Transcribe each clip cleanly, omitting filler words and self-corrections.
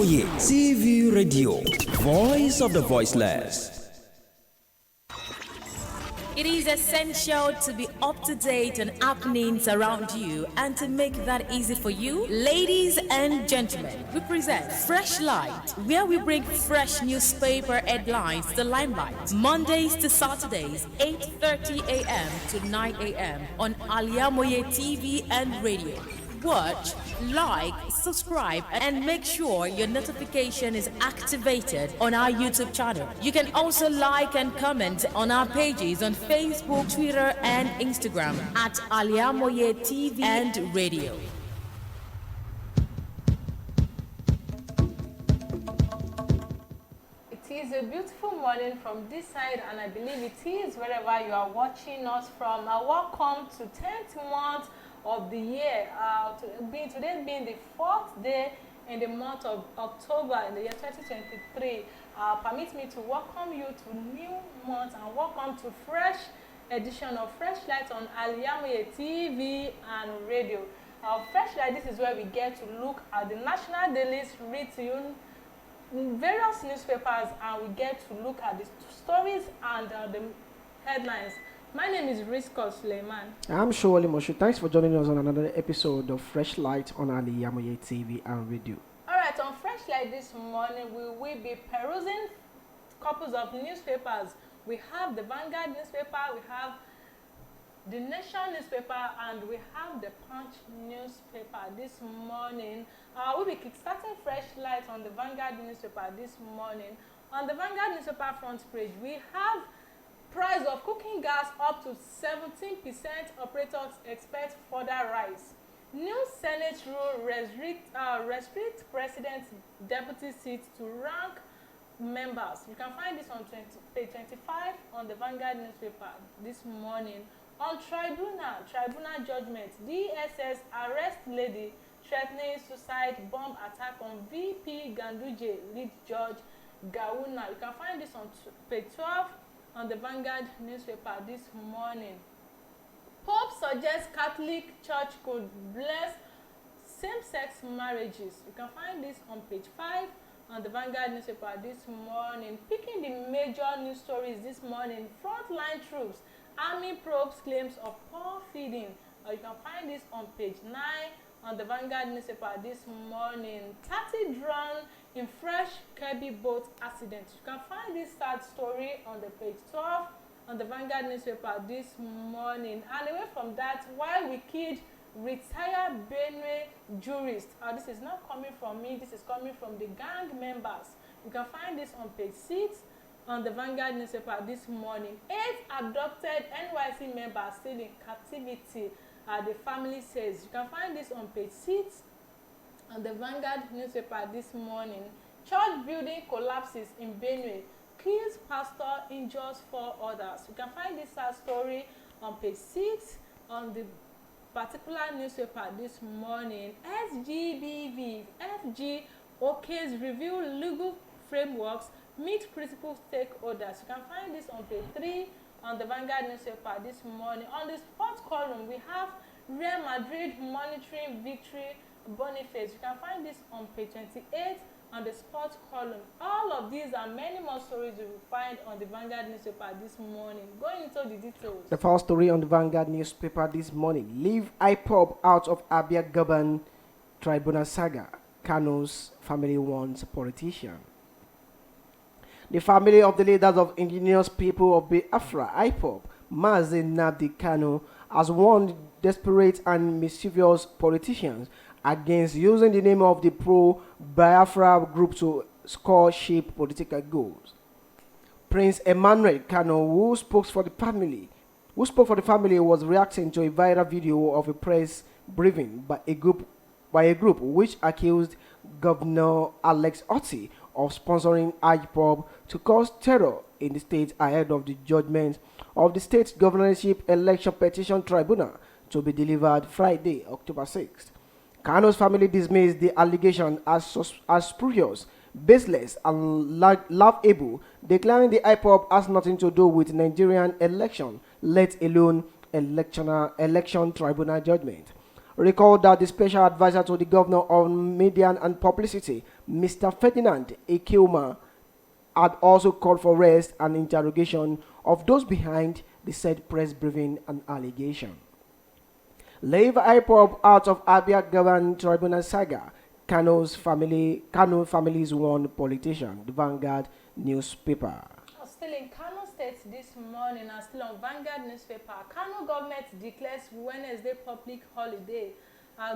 Al-IyamoyeTv Radio, Voice of the Voiceless. It is essential to be up to date on happenings around you, and to make that easy for you, ladies and gentlemen, we present Freshlight, where we bring fresh newspaper headlines to the limelight. Mondays to Saturdays, 8:30 a.m. to 9 a.m. on Al-IyamoyeTv and radio. Watch, like, subscribe, and make sure your notification is activated on our YouTube channel. You can also like and comment on our pages on Facebook, Twitter, and Instagram at Al-IyamoyeTv and radio. It is a beautiful morning from this side, and I believe it is wherever you are watching us from. Welcome to 10th month of the year, today being the 4th day in the month of October in the year 2023. Permit me to welcome you to new month and welcome to fresh edition of Freshlight on Al-IyamoyeTv and radio. Freshlight, this is where we get to look at the national dailies, read to you various newspapers, and we get to look at the stories and the headlines. My name is RISQAT, SULAIMON. I'm MOSHOOD. Thanks for joining us on another episode of Freshlight on Al-IyamoyeTv and radio. Alright, on Freshlight this morning, we will be perusing couples of newspapers. We have the Vanguard newspaper, we have the Nation newspaper, and we have the Punch newspaper this morning. We'll be kickstarting Freshlight on the Vanguard newspaper this morning. On the Vanguard newspaper front page, we have price of cooking gas up to 17%. Operators expect further rise. New Senate rule restrict president's deputy seats to rank members. You can find this on page 25 on the Vanguard newspaper this morning. On tribunal judgment, DSS arrest lady threatening suicide bomb attack on VP Ganduje, lead judge Gawuna. You can find this on page 12 on the Vanguard newspaper this morning. Pope suggests Catholic Church could bless same-sex marriages. You can find this on page 5 on the Vanguard newspaper this morning. Picking the major news stories this morning: frontline troops, army probes claims of poor feeding. You can find this on page 9 on the Vanguard newspaper this morning. 30 drowned in fresh Kirby boat accident. You can find this sad story on the page 12 on the Vanguard newspaper this morning. And away from that, while we killed retired Benue jurist, this is not coming from me, this is coming from the gang members. You can find this on page 6 on the Vanguard newspaper this morning. 8 abducted NYC members still in captivity, the family says. You can find this on page 6 on the Vanguard newspaper this morning. Church building collapses in Benue, kills pastor, injures 4 others. You can find this story on page 6 on the particular newspaper this morning. SGBV, FG OKs review legal frameworks, meet critical stakeholders. You can find this on page 3 on the Vanguard newspaper this morning. On the sports column, we have Real Madrid monitoring victory Boniface. You can find this on page 28 on the sports column. All of these and many more stories you will find on the Vanguard newspaper this morning. Going into the details. The first story on the Vanguard newspaper this morning: leave IPOB out of Abia Gaban Tribunal saga. Kano's family wants politician. The family of the leaders of indigenous people of Biafra, IPOB, Mazi Nnamdi Kanu, has warned desperate and mischievous politicians against using the name of the pro-Biafra group to score cheap political goals. Prince Emmanuel Kanu, who spoke for the family, was reacting to a viral video of a press briefing by a group which accused Governor Alex Otti of sponsoring IPOB to cause terror in the state ahead of the judgment of the state governorship election petition tribunal to be delivered Friday, October 6th. Kano's family dismissed the allegation as spurious, baseless, and laughable, declaring the IPOB has nothing to do with Nigerian election, let alone election tribunal judgment. Recall that the special advisor to the governor on media and publicity, Mr. Ferdinand Ekilma had also called for arrest and interrogation of those behind the said press briefing and allegation. Leave IPOB out of Abia Government Tribunal saga. Kano families warn politician. The Vanguard newspaper. Still in Kano State this morning and still on Vanguard newspaper, Kano government declares Wednesday public holiday.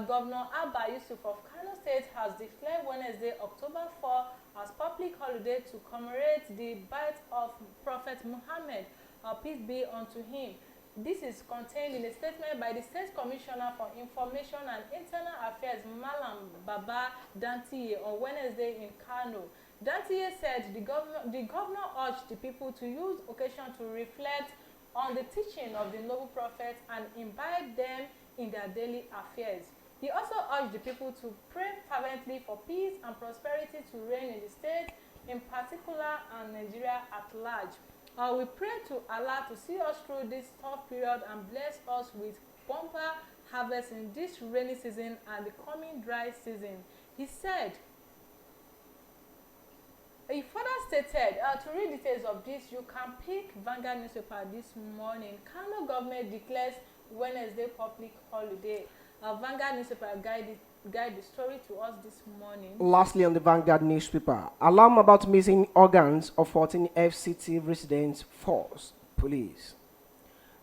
Governor Abba Yusuf of Kano State has declared Wednesday, October 4 as public holiday to commemorate the birth of Prophet Muhammad, peace be unto him. This is contained in a statement by the State Commissioner for Information and Internal Affairs, Malam Baba Dantiye, on Wednesday in Kano. Dantiye said the governor urged the people to use occasion to reflect on the teaching of the noble prophet and imbibe them in their daily affairs. He also urged the people to pray fervently for peace and prosperity to reign in the state, in particular, and Nigeria at large. We pray to Allah to see us through this tough period and bless us with bumper harvest in this rainy season and the coming dry season. He said, he further stated, to read details of this, you can pick Vanguard newspaper this morning. Kano government declares Wednesday public holiday. Vanguard newspaper guide the story to us this morning. Lastly, on the Vanguard newspaper, alarm about missing organs of 14 FCT residents force police.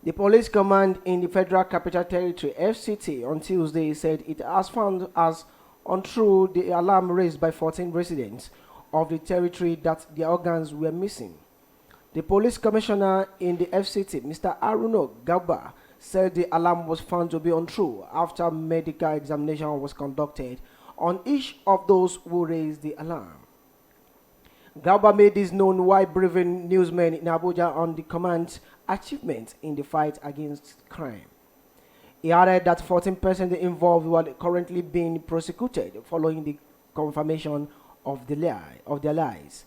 The police command in the Federal Capital Territory (FCT) on Tuesday said it has found as untrue the alarm raised by 14 residents of the territory that their organs were missing. The police commissioner in the FCT, Mr. Aruno Gaba, said the alarm was found to be untrue after medical examination was conducted on each of those who raised the alarm. Gaba made this known while briefing newsmen in Abuja on the command's achievements in the fight against crime. He added that 14 persons involved were currently being prosecuted following the confirmation of their lies.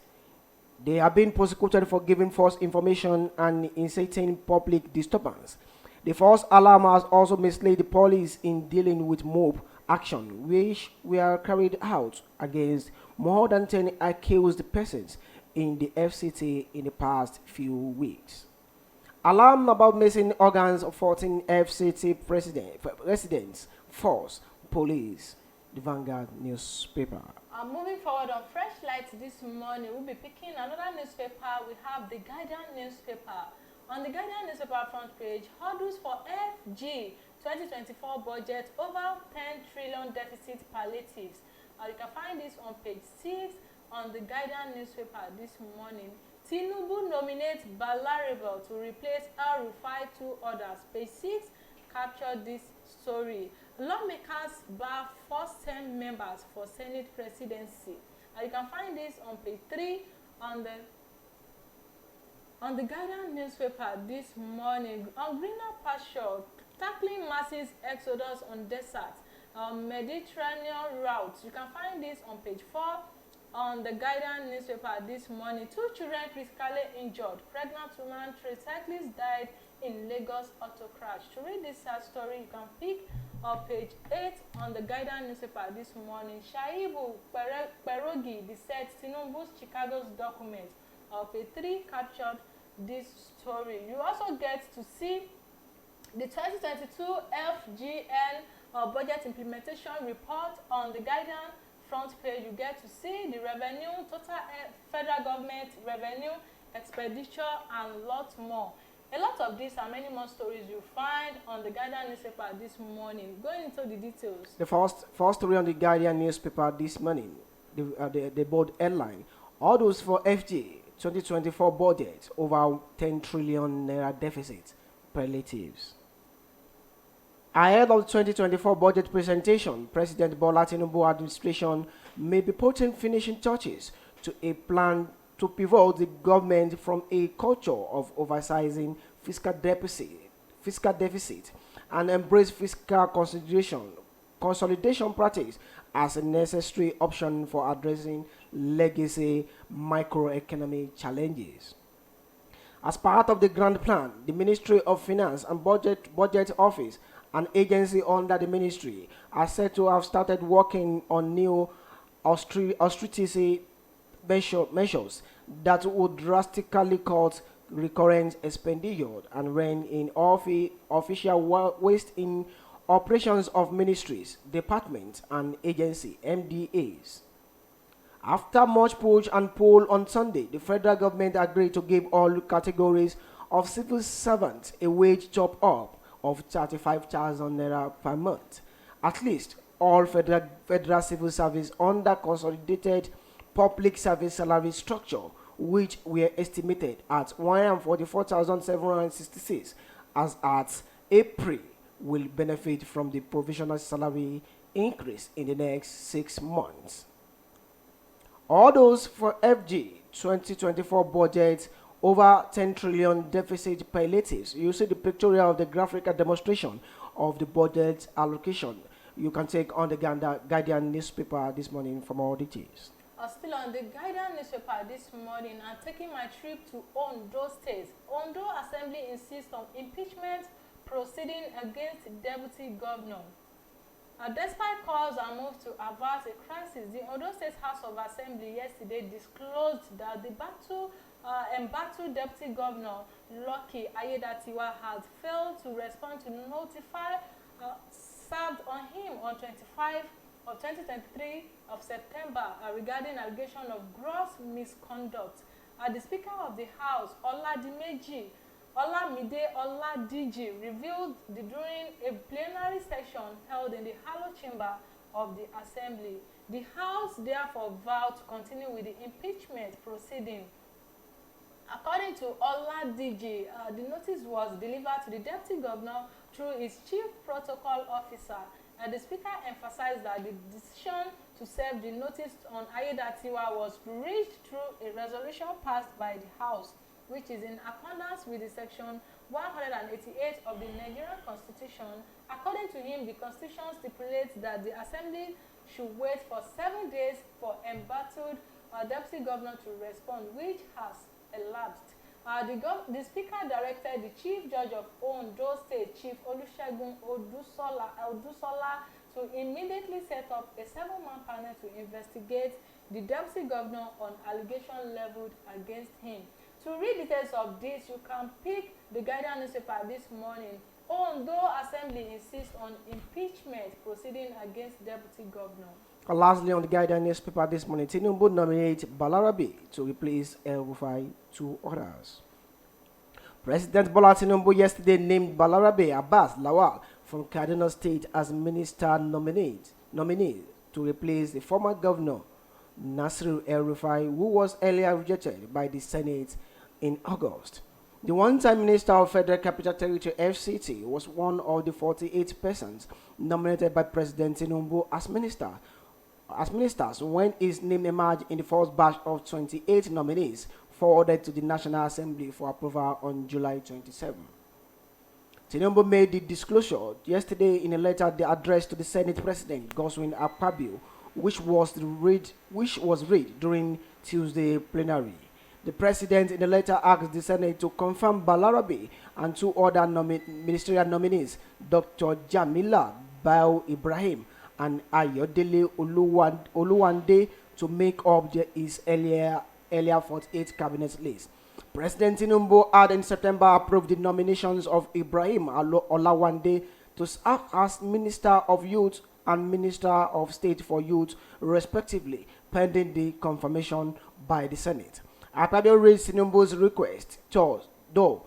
They have been prosecuted for giving false information and inciting public disturbance. The false alarm has also misled the police in dealing with mob action, which were carried out against more than 10 accused persons in the FCT in the past few weeks. Alarm about missing organs of 14 FCT residents force police. The Vanguard newspaper. Moving forward on Freshlight this morning, we'll be picking another newspaper. We have the Guardian newspaper. On the Guardian newspaper front page, hurdles for FG 2024 budget over 10 trillion deficit palliatives. You can find this on page 6 on the Guardian newspaper this morning. Tinubu nominates Balaribel to replace El-Rufai 2 others. Page 6 captured this story. Lawmakers bar first 10 members for Senate presidency. You can find this on page 3 on the Guardian newspaper this morning. On greener pasture, tackling masses exodus on desert, Mediterranean routes. You can find this on page 4 on the Guardian newspaper this morning. 2 children critically injured. Pregnant woman, 3 cyclists died in Lagos auto crash. To read this sad story, you can pick up page 8 on the Guardian newspaper this morning. Shaibu Perogi dissects Tinubu's Chicago's document. Page 3 captured this story. You also get to see the 2022 FGN budget implementation report on the Guardian front page. You get to see the revenue, total federal government revenue, expenditure, and lots more. A lot of these and many more stories you find on the Guardian newspaper this morning. Going into the details. The first story on the Guardian newspaper this morning, the bold headline: orders for FG 2024 budget over 10 trillion naira deficit palliatives. Ahead of the 2024 budget presentation, President Bola Tinubu administration may be putting finishing touches to a plan to pivot the government from a culture of oversizing fiscal deficit and embrace fiscal consolidation practice as a necessary option for addressing legacy microeconomic challenges. As part of the grand plan, the Ministry of Finance and Budget Office, an agency under the ministry, are said to have started working on austerity measures that would drastically cut recurrent expenditure and rein in official waste in operations of ministries, departments, and agency (MDAs). After much push and pull on Sunday, the federal government agreed to give all categories of civil servants a wage top-up of 35,000 naira per month. At least all federal civil service under consolidated public service salary structure, which were estimated at 144,766 as at April, will benefit from the provisional salary increase in the next 6 months. All those for FG 2024 budget over 10 trillion deficit palliatives. You see the pictorial of the graphical demonstration of the budget allocation. You can take on the Guardian newspaper this morning for more details. Still on the Guardian newspaper this morning, I'm taking my trip to Ondo State. Ondo Assembly insists on impeachment proceeding against Deputy Governor. Despite calls and moves to avert a crisis, the Ondo State House of Assembly yesterday disclosed that the embattled Deputy Governor Lucky Ayedatiwa had failed to respond to notify served on him on 2023 of September regarding allegation of gross misconduct. The Speaker of the House, Olamide Oladiji, revealed during a plenary session held in the Hollow Chamber of the Assembly. The House therefore vowed to continue with the impeachment proceeding. According to Oladiji, the notice was delivered to the Deputy Governor through his Chief Protocol Officer. The Speaker emphasized that the decision to serve the notice on Ayedatiwa was reached through a resolution passed by the House, which is in accordance with the Section 188 of the Nigerian Constitution. According to him, the Constitution stipulates that the Assembly should wait for 7 days for embattled Deputy Governor to respond, which has elapsed. The Speaker directed the Chief Judge of Ondo State, Chief Olusegun Odusola, to immediately set up a 7-man panel to investigate the Deputy Governor on allegation leveled against him. To read details of this, you can pick the Guardian newspaper this morning. Ondo Assembly insists on impeachment proceeding against Deputy Governor. Lastly, on the Guardian newspaper this morning, Tinubu nominates Balarabe to replace El-Rufai, 2 others. President Bola Tinubu yesterday named Balarabe Abbas Lawal from Kaduna State as minister nominee to replace the former governor Nasiru El-Rufai, who was earlier rejected by the Senate in August. The one-time Minister of Federal Capital Territory (FCT) was one of the 48 persons nominated by President Tinubu as ministers when his name emerged in the first batch of 28 nominees forwarded to the National Assembly for approval on July 27. Tinubu made the disclosure yesterday in a letter addressed to the Senate President Godswin Akpabio, which was read during Tuesday plenary. The President in the letter asked the Senate to confirm Balarabe and 2 other ministerial nominees, Dr. Jamila Bao Ibrahim and Ayodele Oluwande, to make up his earlier 48 cabinet list. President Tinubu had in September approved the nominations of Ibrahim Olawande to serve as Minister of Youth and Minister of State for Youth, respectively, pending the confirmation by the Senate. Akpabio raised Tinubu's request, though,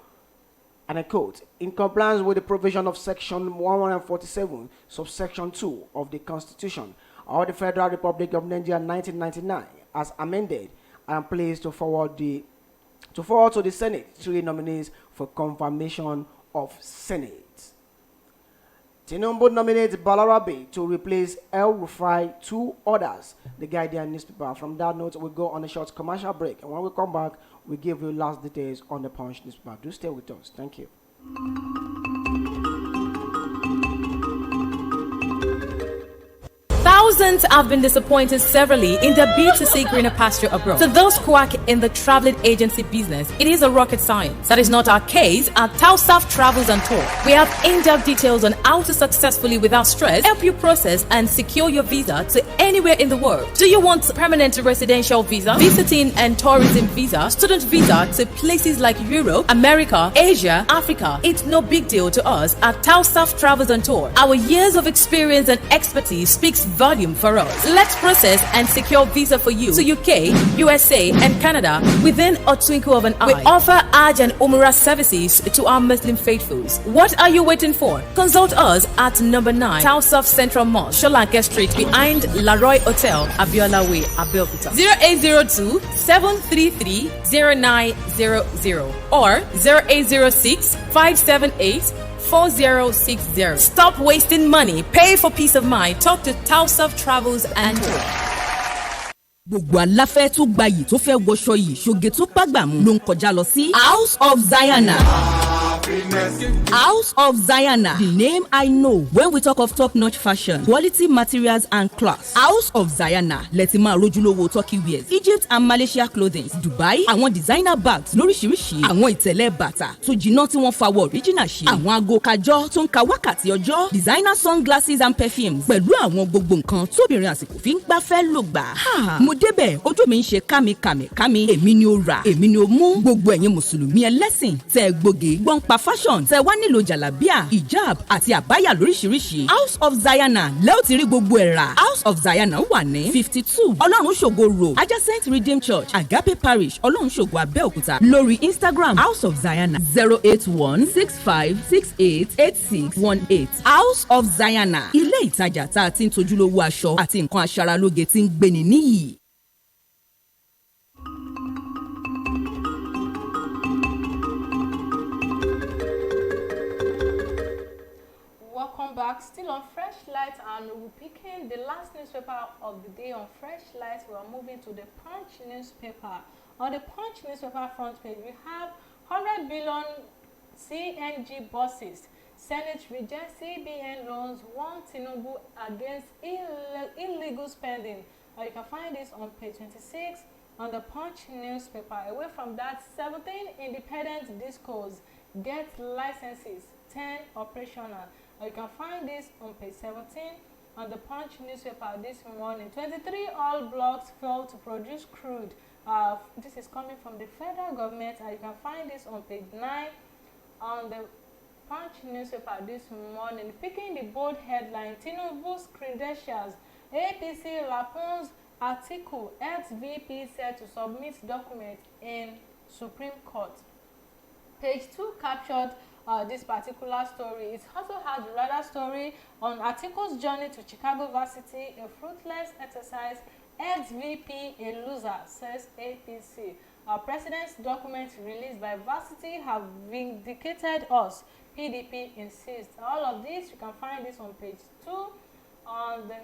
and I quote, in compliance with the provision of Section 147, subsection 2 of the Constitution of the Federal Republic of Nigeria 1999, as amended, I am pleased to forward to the Senate 3 nominees for confirmation of Senate. Tinubu nominates Balarabe to replace El-Rufai, 2 others. The Guardian newspaper. From that note, we'll go on a short commercial break. And when we come back, we give you last details on the Punch newspaper. Do stay with us. Thank you. Thousands have been disappointed severally in their bid to seek greener pasture abroad. To those quack in the traveling agency business, it is a rocket science. That is not our case at Tausaf Travels and Tour. We have in-depth details on how to successfully, without stress, help you process and secure your visa to anywhere in the world. Do you want permanent residential visa, visiting and tourism visa, student visa to places like Europe, America, Asia, Africa? It's no big deal to us at Tausaf Travels and Tour. Our years of experience and expertise speaks volume for us. Let's process and secure visa for you to UK, USA, and Canada within a twinkle of an eye. We offer Hajj and Umrah services to our Muslim faithfuls. What are you waiting for? Consult us at number 9 Tausaf Central Mall, Sholanke Street, behind Laroy Hotel, Abiola Way, Abeokuta. 0802 733 0900 or 0806 578 4060. Stop wasting money. Pay for peace of mind. Talk to Tausaf Travels and Tour. Gbogbo aláfẹ́ tó gbayì tó fẹ́ wọṣọ yìí ṣoge tó bágbà mu ló ń kọjá lọ sí House of Zayana. House of Zayana, the name I know when we talk of top-notch fashion, quality materials and class. House of Zayana, lẹ́tí máa rójúlówó Turkey wears, Egypt and Malaysia clothing, Dubai, àwọn designer bags lóríṣiríṣi, àwọn ìtẹ̀lẹ̀ bàtà tó jiná tí wọ́n fawọ́ original ṣe, àwọn aago kájọ́ tó ń ka wákàtí ọjọ́, designer sunglasses and perfumes, pẹ̀lú àwọn gbogbo nǹkan tóbìnrin àsìkò fi ń gbafẹ́ lò gbà. Mo débẹ̀ ojú mi ń ṣe kámi, èmi ni ó rà, èmi ni ó mú. Gbogbo ẹ̀yin mùsùlùmí ẹlẹ́sìn tẹ́ gbòógè gbọ́n pa fashion tẹ́ wá nílò jàlábíà, hijab àti àbáyà lóríṣiríṣi. House of Zayana lẹ́ò ti rí gbogbo ẹ̀ rà. House of Zayana wà ní 52 Ọlọ́run ṣògo road adjacent Redeemed Church Agape Parish Ọlọ́run ṣògo Abẹ́òkúta. Lórí Instagram House of Zayana 08165688618. House of Zayana, ilé ìtajà tá a ti ń tojúlówó aṣọ àti nǹkan aṣaralóge tí ń gbéni níyì. Welcome back, still on Freshlight, and we're picking the last newspaper of the day on Freshlight. We are moving to the Punch newspaper. On the Punch newspaper front page, we have 100 billion CNG buses. Senate rejects CBN loans, warn Tinubu against illegal spending. You can find this on page 26 on the Punch newspaper. Away from that, 17 independent discos get licenses, 10 operational. You can find this on page 17 on the Punch newspaper this morning. 23 oil blocks fail to produce crude. This is coming from the federal government, and you can find this on page 9 on the Punch newspaper this morning. Picking the bold headline, Tinubu's credentials, APC Lapon's article, ex-VP said to submit document in Supreme Court. Page 2 captured this particular story. It also has another story on Atiku's journey to Chicago Varsity, a fruitless exercise, ex-VP a loser, says APC. Our president's documents released by Varsity have vindicated us, PDP insists. All of this, you can find this on page 2 on the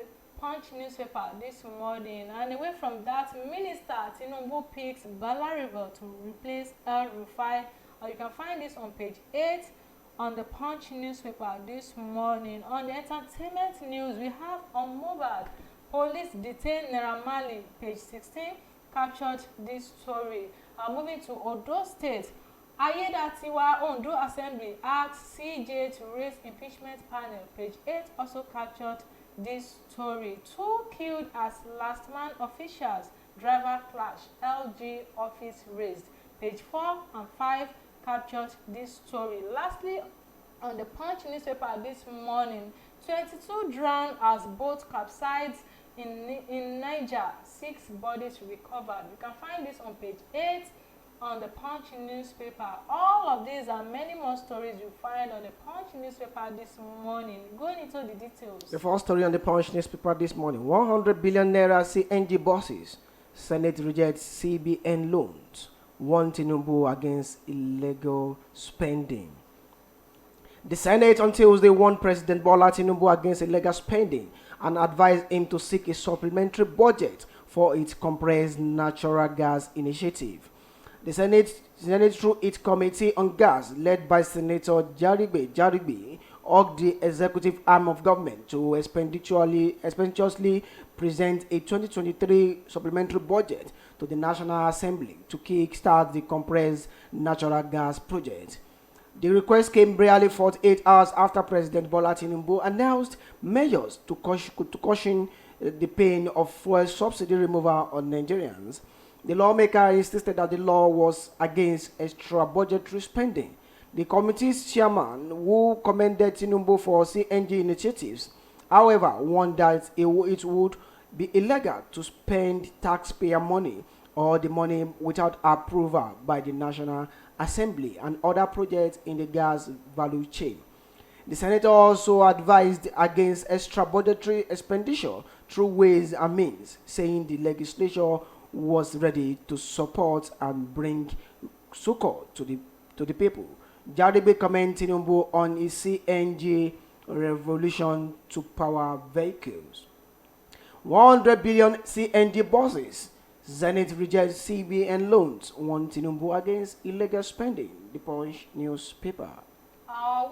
Punch newspaper this morning. And away from that, Minister Tinubu picks Balariver to replace El-Rufai. You can find this on page 8 on the Punch newspaper this morning. On the entertainment news, we have on mobile, police detain Naira Marley, page 16, captured this story. Moving to Ondo State, Ayedatiwa Ondo Assembly asks CJ to raise impeachment panel, page 8 also captured this story. 2 killed as last man officials, driver clash, LG office raised, page 4 and 5 captured this story. Lastly, on the Punch newspaper this morning, 22 drowned as boat capsized in Niger, 6 bodies recovered. You can find this on page 8 on the Punch newspaper. All of these and many more stories you find on the Punch newspaper this morning. Going into the details. The first story on the Punch newspaper this morning, 100 billion naira CNG buses. Senate rejects CBN loans, warn Tinubu against illegal spending. The Senate on Tuesday warned President Bola Tinubu against illegal spending and advised him to seek a supplementary budget for its compressed natural gas initiative. The Senate through its Committee on Gas, led by Senator Jaribe, urged the executive arm of government to expeditiously present a 2023 supplementary budget to the National Assembly to kick-start the compressed natural gas project. The request came barely 48 hours after President Bola Tinubu announced measures to cushion the pain of fuel subsidy removal on Nigerians. The lawmaker insisted that the law was against extra budgetary spending. The committee's chairman, who commended Tinubu for CNG initiatives, however, warned that it would be illegal to spend taxpayer money or the money without approval by the National Assembly and other projects in the gas value chain. The senator also advised against extra budgetary expenditure through ways and means, saying the legislature was ready to support and bring succor to the people. Jaribe commented Tinubu on his CNG revolution to power vehicles. 100 billion CNG buses. Zenith rejects CBN loans. Warned Tinubu against illegal spending. The Punch newspaper.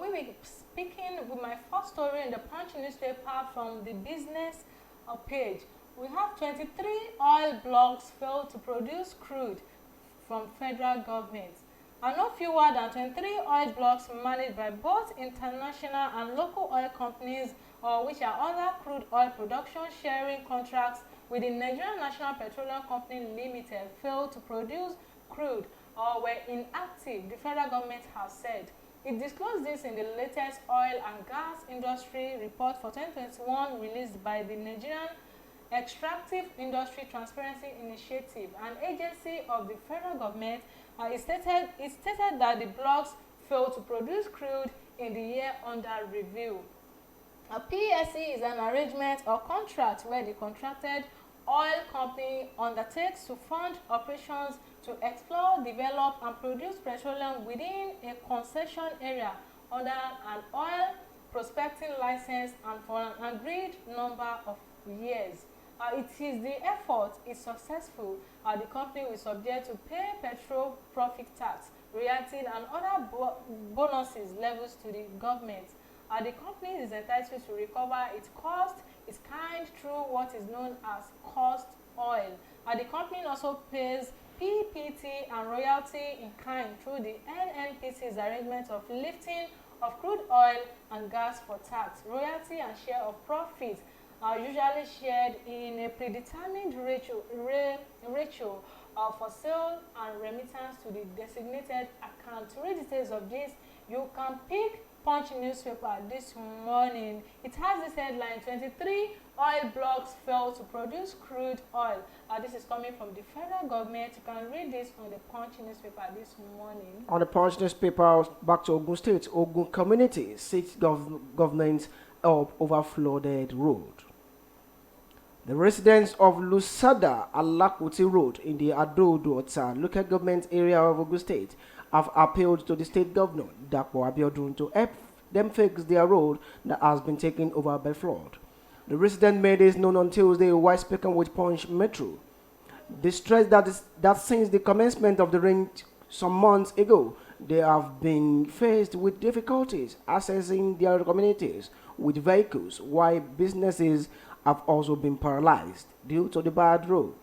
We will be speaking with my first story in the Punch newspaper from the business page. We have 23 oil blocks failed to produce crude from federal government. And no fewer than 23 oil blocks managed by both international and local oil companies, which are other crude oil production sharing contracts with the Nigerian National Petroleum Company Limited, failed to produce crude or were inactive, the federal government has said. It disclosed this in the latest oil and gas industry report for 2021 released by the Nigerian Extractive Industry Transparency Initiative, an agency of the federal government. It stated that the blocks failed to produce crude in the year under review. A PSC is an arrangement or contract where the contracted oil company undertakes to fund operations to explore, develop, and produce petroleum within a concession area under an oil prospecting license and for an agreed number of years. It is the effort is successful, the company will subject to pay petrol profit tax, royalty, and other bonuses levels to the government. The company is entitled to recover its cost, its kind, through what is known as cost oil. The company also pays PPT and royalty in kind through the NNPC's arrangement of lifting of crude oil and gas for tax. Royalty and share of profit are usually shared in a predetermined ratio for sale and remittance to the designated account. To read details of this, you can pick Punch newspaper this morning. It has this headline: 23 oil blocks fail to produce crude oil. This is coming from the federal government. You can read this on the Punch newspaper this morning. On the Punch newspaper, back to Ogun State. Ogun community seeks government help over flooded road. The residents of Lusada Alakuti Road in the Ado-Ota local government area of Ogun State have appealed to the state governor, Dapo Abiodun, to help them fix their road that has been taken over by flood. The resident made this known on Tuesday while speaking with Punch Metro. They stressed that since the commencement of the rain some months ago, they have been faced with difficulties accessing their communities with vehicles, while businesses have also been paralyzed due to the bad road.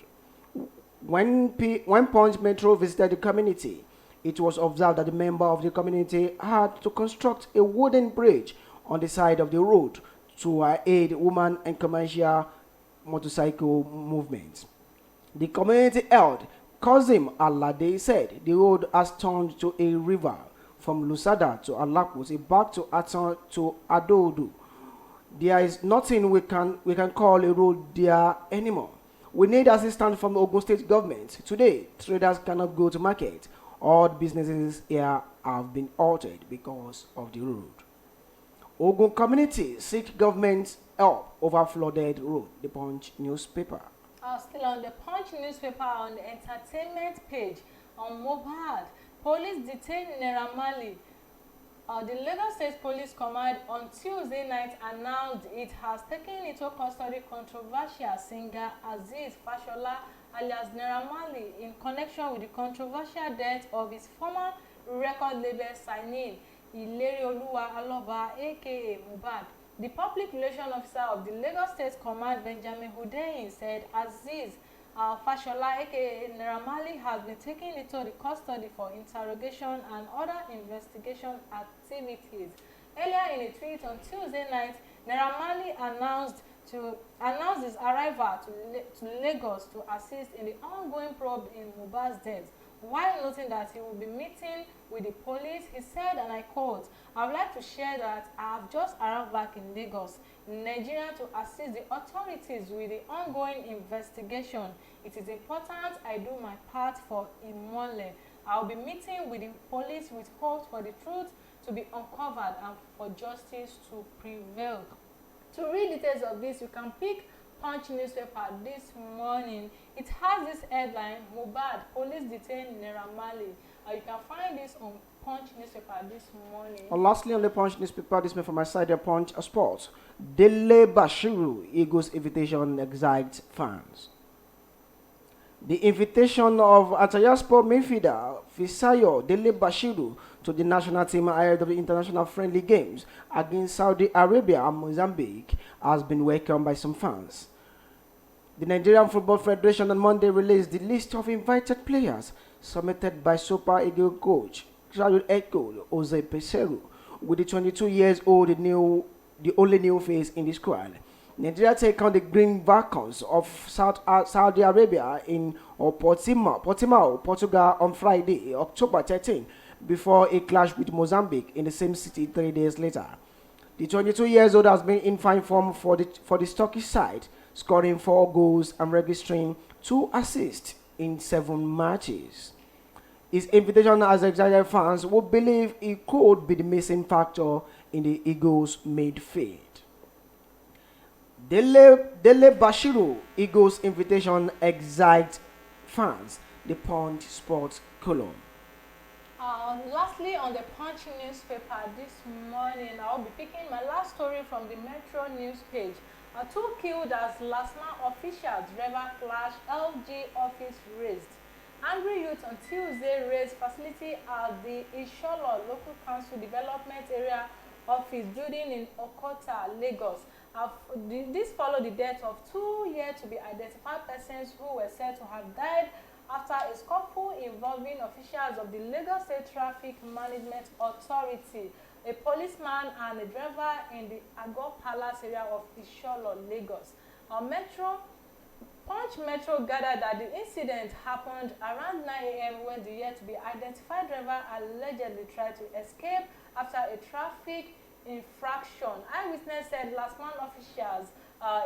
When Punch Metro visited the community, it was observed that the member of the community had to construct a wooden bridge on the side of the road to aid women and commercial motorcycle movements. The community held Kazim Alade said the road has turned to a river from Lusada to Alakuti back to Aton to Adodu. There is nothing we can call a road there anymore. We need assistance from the Ogun State government. Today, traders cannot go to market. All businesses here have been altered because of the road. Ogun community seek government help over flooded road. The Punch newspaper. Still on the Punch newspaper, on the entertainment page, on Mohbad, police detained Naira Marley. The Lagos State Police Command on Tuesday night announced it has taken into custody controversial singer Azeez Fashola alias Naira Marley in connection with the controversial death of his former record label signee Ilerioluwa Aloba, aka Mohbad. The public relations officer of the Lagos State Command, Benjamin Hundeyin, said Azeez Fashola, aka Naira Marley, has been taken into the custody for interrogation and other investigation activities. Earlier in a tweet on Tuesday night, Naira Marley announced his arrival to Lagos to assist in the ongoing probe in Mohbad's death. While noting that he will be meeting with the police, he said, and I quote, "I would like to share that I have just arrived back in Lagos, Nigeria, to assist the authorities with the ongoing investigation. It is important I do my part for Imole. I will be meeting with the police with hopes for the truth to be uncovered and for justice to prevail." To read details of this, you can pick Punch newspaper this morning. It has this headline: Mohbad, police detain Naira Marley. You can find this on Punch newspaper this morning. Lastly, on the Punch newspaper, this morning from my side, the Punch Sports. Dele Bashiru, Eagles invitation excites fans. The invitation of Atayaspor midfielder Fisayo Dele Bashiru to the national team ahead of the international friendly games against Saudi Arabia and Mozambique has been welcomed by some fans. The Nigerian Football Federation on Monday released the list of invited players submitted by Super Eagle coach Childhood head coach Jose Peseiro, with the 22 years old the only new face in the squad. Nigeria take on the Green Falcons of Saudi Arabia in Portimao, Portugal on Friday, October 13, before a clash with Mozambique in the same city 3 days later. The 22 years old has been in fine form for the Turkish side, scoring 4 goals and registering 2 assists in 7 matches. His invitation has excited fans who believe he could be the missing factor in the Eagles' midfield. Dele Bashiru, Eagles invitation excites fans. The Punch Sports column. Lastly, on the Punch newspaper this morning, I'll be picking my last story from the Metro news page. 2 killed as LASMA officials driver clash, LG office raised. Angry youth on Tuesday raised facility at the Isholo Local Council Development Area office building in Okota, Lagos. This followed the death of 2 yet to be identified persons who were said to have died after a scuffle involving officials of the Lagos State Traffic Management Authority, a policeman and a driver in the Agor Palace area of Isholo, Lagos. Punch Metro gathered that the incident happened around 9 a.m. when the yet to be identified driver allegedly tried to escape after a traffic infraction. Eyewitness said LASMA officials,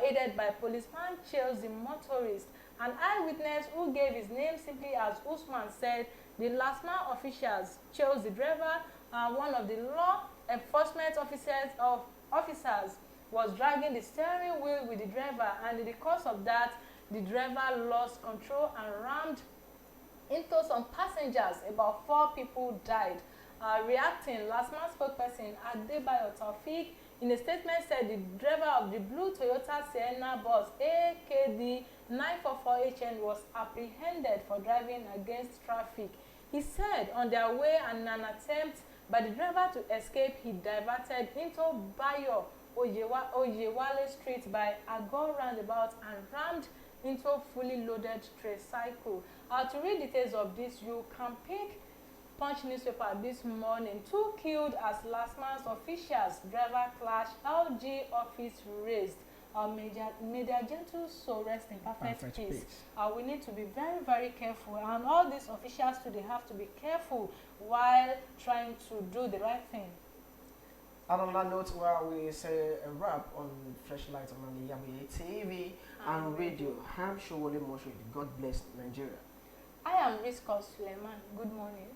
aided by policeman, chased the motorist. An eyewitness who gave his name simply as Usman said the LASMA officials chose the driver. One of the law enforcement officers was dragging the steering wheel with the driver, and in the course of that, the driver lost control and rammed into some passengers. About 4 people died. Reacting, LASMA spokesperson Adebayo Taufik in a statement said the driver of the blue Toyota Sienna bus AKD 944HN was apprehended for driving against traffic. He said on their way and an attempt by the driver to escape, he diverted into Bayo Oyewale Street by Agor roundabout and rammed into a fully loaded tricycle. To read details of this, you can pick Punch newspaper this morning. 2 killed as LASMA's officials driver clash, LG office raised. May their gentle soul rest in perfect peace. We need to be very, very careful, and all these officials too, they have to be careful while trying to do the right thing. And on that note, we say a wrap on Freshlight on Al-IyamoyeTv and radio. I'm SOWOWLE MOSHOOD. God bless Nigeria. I am RISQAT SULAIMON. Good morning.